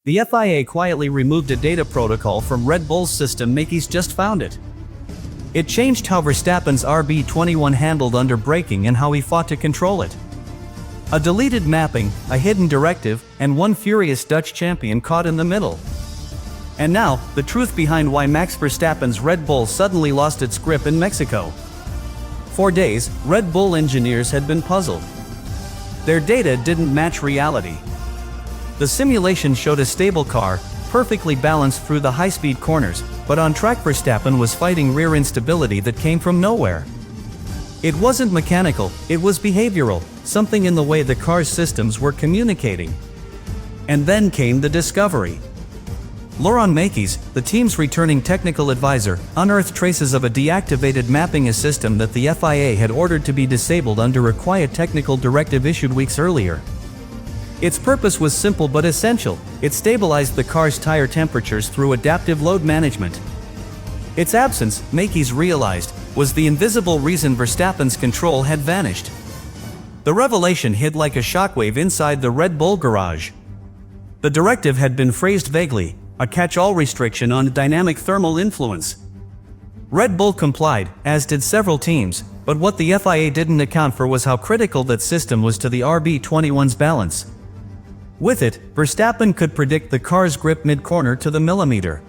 The FIA quietly removed a data protocol from Red Bull's system. Mekies just found it. It changed how Verstappen's RB21 handled under braking and how he fought to control it. A deleted mapping, a hidden directive, and one furious Dutch champion caught in the middle. And now, the truth behind why Max Verstappen's Red Bull suddenly lost its grip in Mexico. For days, Red Bull engineers had been puzzled. Their data didn't match reality. The simulation showed a stable car, perfectly balanced through the high-speed corners, but on track Verstappen was fighting rear instability that came from nowhere. It wasn't mechanical, it was behavioral, something in the way the car's systems were communicating. And then came the discovery. Laurent Mekies, the team's returning technical advisor, unearthed traces of a deactivated mapping system that the FIA had ordered to be disabled under a quiet technical directive issued weeks earlier. Its purpose was simple but essential: it stabilized the car's tire temperatures through adaptive load management. Its absence, Mekies realized, was the invisible reason Verstappen's control had vanished. The revelation hit like a shockwave inside the Red Bull garage. The directive had been phrased vaguely, a catch-all restriction on dynamic thermal influence. Red Bull complied, as did several teams, but what the FIA didn't account for was how critical that system was to the RB21's balance. With it, Verstappen could predict the car's grip mid-corner to the millimeter.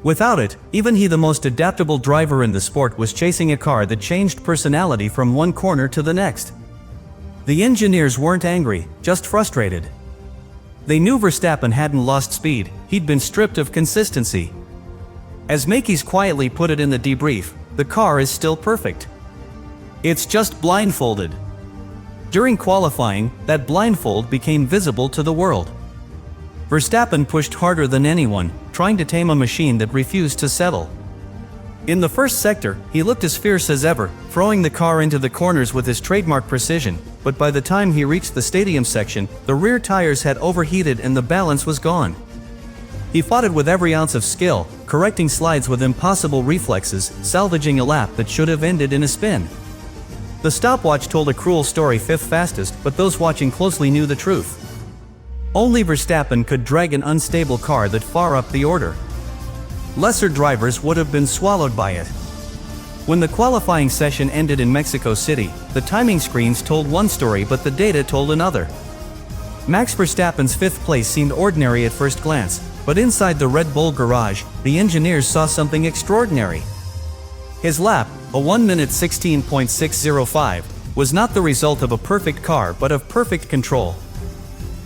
Without it, even he, the most adaptable driver in the sport, was chasing a car that changed personality from one corner to the next. The engineers weren't angry, just frustrated. They knew Verstappen hadn't lost speed, he'd been stripped of consistency. As Mekies quietly put it in the debrief, the car is still perfect. It's just blindfolded. During qualifying, that blindfold became visible to the world. Verstappen pushed harder than anyone, trying to tame a machine that refused to settle. In the first sector, he looked as fierce as ever, throwing the car into the corners with his trademark precision, but by the time he reached the stadium section, the rear tires had overheated and the balance was gone. He fought it with every ounce of skill, correcting slides with impossible reflexes, salvaging a lap that should have ended in a spin. The stopwatch told a cruel story: fifth fastest, but those watching closely knew the truth. Only Verstappen could drag an unstable car that far up the order. Lesser drivers would have been swallowed by it. When the qualifying session ended in Mexico City, the timing screens told one story but the data told another. Max Verstappen's fifth place seemed ordinary at first glance, but inside the Red Bull garage, the engineers saw something extraordinary. His lap, a 1 minute 16.605, was not the result of a perfect car but of perfect control.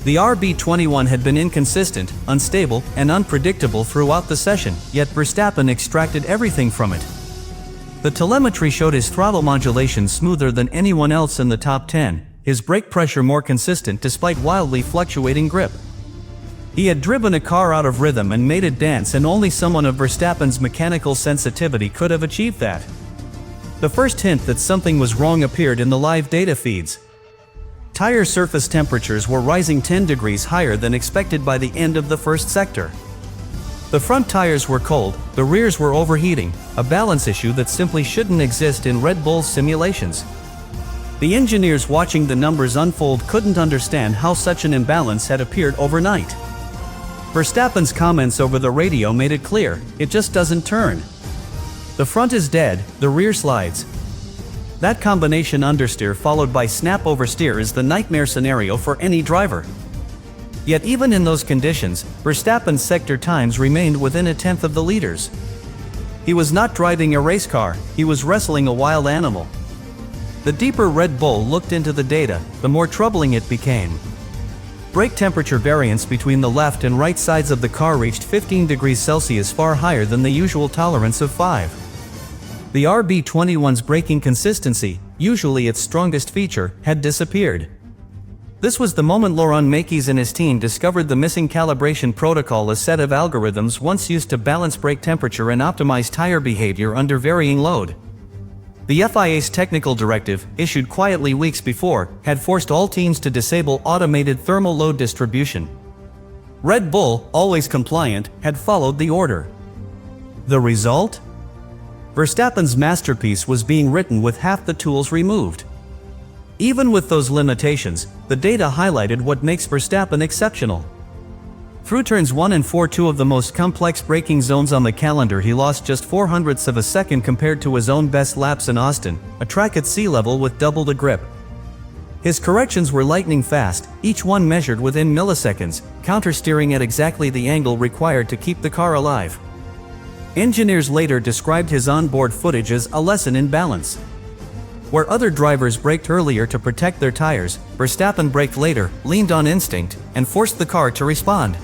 The RB21 had been inconsistent, unstable, and unpredictable throughout the session, yet Verstappen extracted everything from it. The telemetry showed his throttle modulation smoother than anyone else in the top 10, his brake pressure more consistent despite wildly fluctuating grip. He had driven a car out of rhythm and made it dance, and only someone of Verstappen's mechanical sensitivity could have achieved that. The first hint that something was wrong appeared in the live data feeds. Tire surface temperatures were rising 10 degrees higher than expected by the end of the first sector. The front tires were cold, the rears were overheating, a balance issue that simply shouldn't exist in Red Bull's simulations. The engineers watching the numbers unfold couldn't understand how such an imbalance had appeared overnight. Verstappen's comments over the radio made it clear: it just doesn't turn. The front is dead, the rear slides. That combination, understeer followed by snap oversteer, is the nightmare scenario for any driver. Yet even in those conditions, Verstappen's sector times remained within a tenth of the leaders. He was not driving a race car, he was wrestling a wild animal. The deeper Red Bull looked into the data, the more troubling it became. Brake temperature variance between the left and right sides of the car reached 15 degrees Celsius, far higher than the usual tolerance of 5. The RB21's braking consistency, usually its strongest feature, had disappeared. This was the moment Laurent Mekies and his team discovered the missing calibration protocol, a set of algorithms once used to balance brake temperature and optimize tire behavior under varying load. The FIA's technical directive, issued quietly weeks before, had forced all teams to disable automated thermal load distribution. Red Bull, always compliant, had followed the order. The result? Verstappen's masterpiece was being written with half the tools removed. Even with those limitations, the data highlighted what makes Verstappen exceptional. Through turns 1 and 4, two of the most complex braking zones on the calendar, he lost just 0.04 of a second compared to his own best laps in Austin, a track at sea level with double the grip. His corrections were lightning fast, each one measured within milliseconds, counter-steering at exactly the angle required to keep the car alive. Engineers later described his onboard footage as a lesson in balance. Where other drivers braked earlier to protect their tires, Verstappen braked later, leaned on instinct, and forced the car to respond.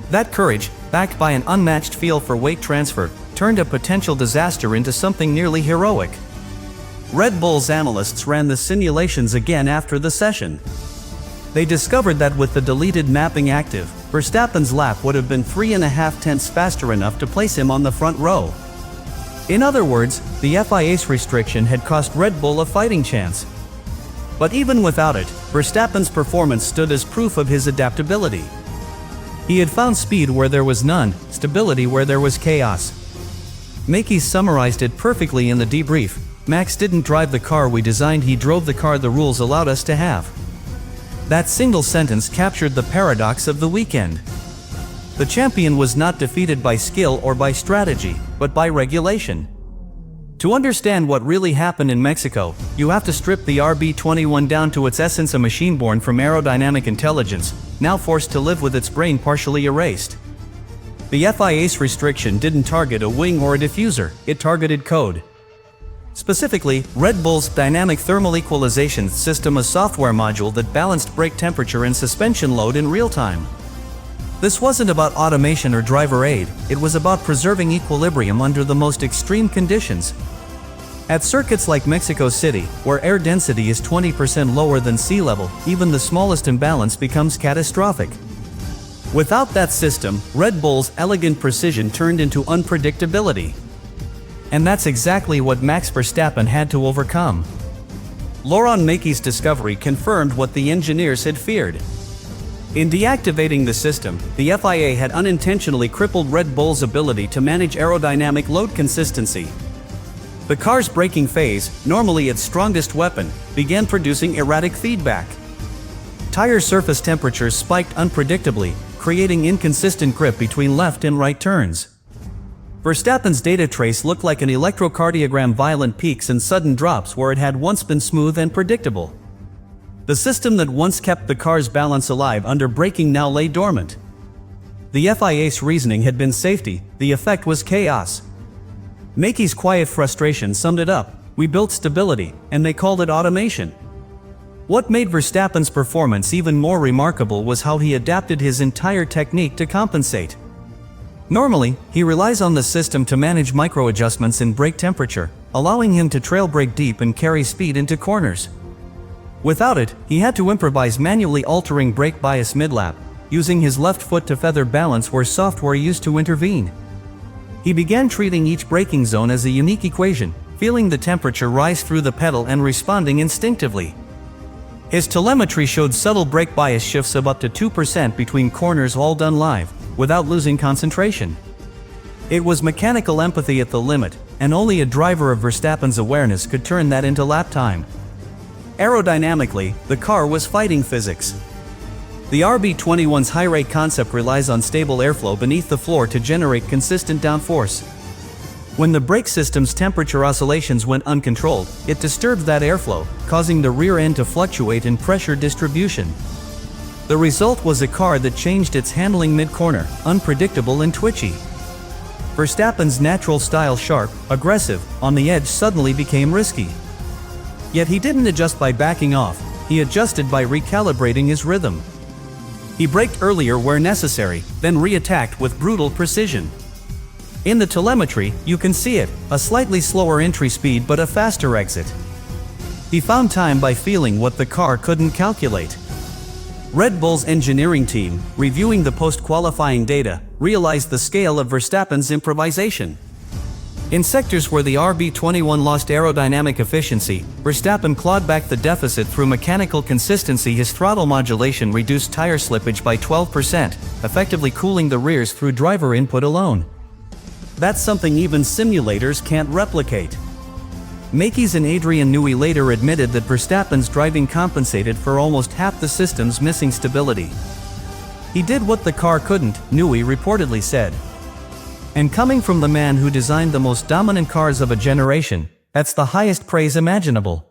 That courage, backed by an unmatched feel for weight transfer, turned a potential disaster into something nearly heroic. Red Bull's analysts ran the simulations again after the session. They discovered that with the deleted mapping active, Verstappen's lap would have been 3.5 tenths faster enough to place him on the front row. In other words, the FIA's restriction had cost Red Bull a fighting chance. But even without it, Verstappen's performance stood as proof of his adaptability. He had found speed where there was none, stability where there was chaos. Mekies summarized it perfectly in the debrief: "Max didn't drive the car we designed, he drove the car the rules allowed us to have." That single sentence captured the paradox of the weekend. The champion was not defeated by skill or by strategy, but by regulation. To understand what really happened in Mexico, you have to strip the RB21 down to its essence, a machine born from aerodynamic intelligence, now forced to live with its brain partially erased. The FIA's restriction didn't target a wing or a diffuser, it targeted code. Specifically, Red Bull's dynamic thermal equalization system, a software module that balanced brake temperature and suspension load in real time. This wasn't about automation or driver aid, it was about preserving equilibrium under the most extreme conditions. At circuits like Mexico City, where air density is 20% lower than sea level, even the smallest imbalance becomes catastrophic. Without that system, Red Bull's elegant precision turned into unpredictability. And that's exactly what Max Verstappen had to overcome. Laurent Mekies' discovery confirmed what the engineers had feared. In deactivating the system, the FIA had unintentionally crippled Red Bull's ability to manage aerodynamic load consistency. The car's braking phase, normally its strongest weapon, began producing erratic feedback. Tire surface temperatures spiked unpredictably, creating inconsistent grip between left and right turns. Verstappen's data trace looked like an electrocardiogram, violent peaks and sudden drops where it had once been smooth and predictable. The system that once kept the car's balance alive under braking now lay dormant. The FIA's reasoning had been safety, the effect was chaos. Mekies' quiet frustration summed it up: "We built stability, and they called it automation." What made Verstappen's performance even more remarkable was how he adapted his entire technique to compensate. Normally, he relies on the system to manage micro-adjustments in brake temperature, allowing him to trail brake deep and carry speed into corners. Without it, he had to improvise, manually altering brake bias mid-lap, using his left foot to feather balance where software used to intervene. He began treating each braking zone as a unique equation, feeling the temperature rise through the pedal and responding instinctively. His telemetry showed subtle brake bias shifts of up to 2% between corners, all done live, without losing concentration. It was mechanical empathy at the limit, and only a driver of Verstappen's awareness could turn that into lap time. Aerodynamically, the car was fighting physics. The RB21's high-rate concept relies on stable airflow beneath the floor to generate consistent downforce. When the brake system's temperature oscillations went uncontrolled, it disturbed that airflow, causing the rear end to fluctuate in pressure distribution. The result was a car that changed its handling mid-corner, unpredictable and twitchy. Verstappen's natural style, sharp, aggressive, on the edge, suddenly became risky. Yet he didn't adjust by backing off, he adjusted by recalibrating his rhythm. He braked earlier where necessary, then re-attacked with brutal precision. In the telemetry, you can see it, a slightly slower entry speed but a faster exit. He found time by feeling what the car couldn't calculate. Red Bull's engineering team, reviewing the post-qualifying data, realized the scale of Verstappen's improvisation. In sectors where the RB21 lost aerodynamic efficiency, Verstappen clawed back the deficit through mechanical consistency. His throttle modulation reduced tire slippage by 12%, effectively cooling the rears through driver input alone. That's something even simulators can't replicate. Mekies and Adrian Newey later admitted that Verstappen's driving compensated for almost half the system's missing stability. He did what the car couldn't, Newey reportedly said. And coming from the man who designed the most dominant cars of a generation, that's the highest praise imaginable.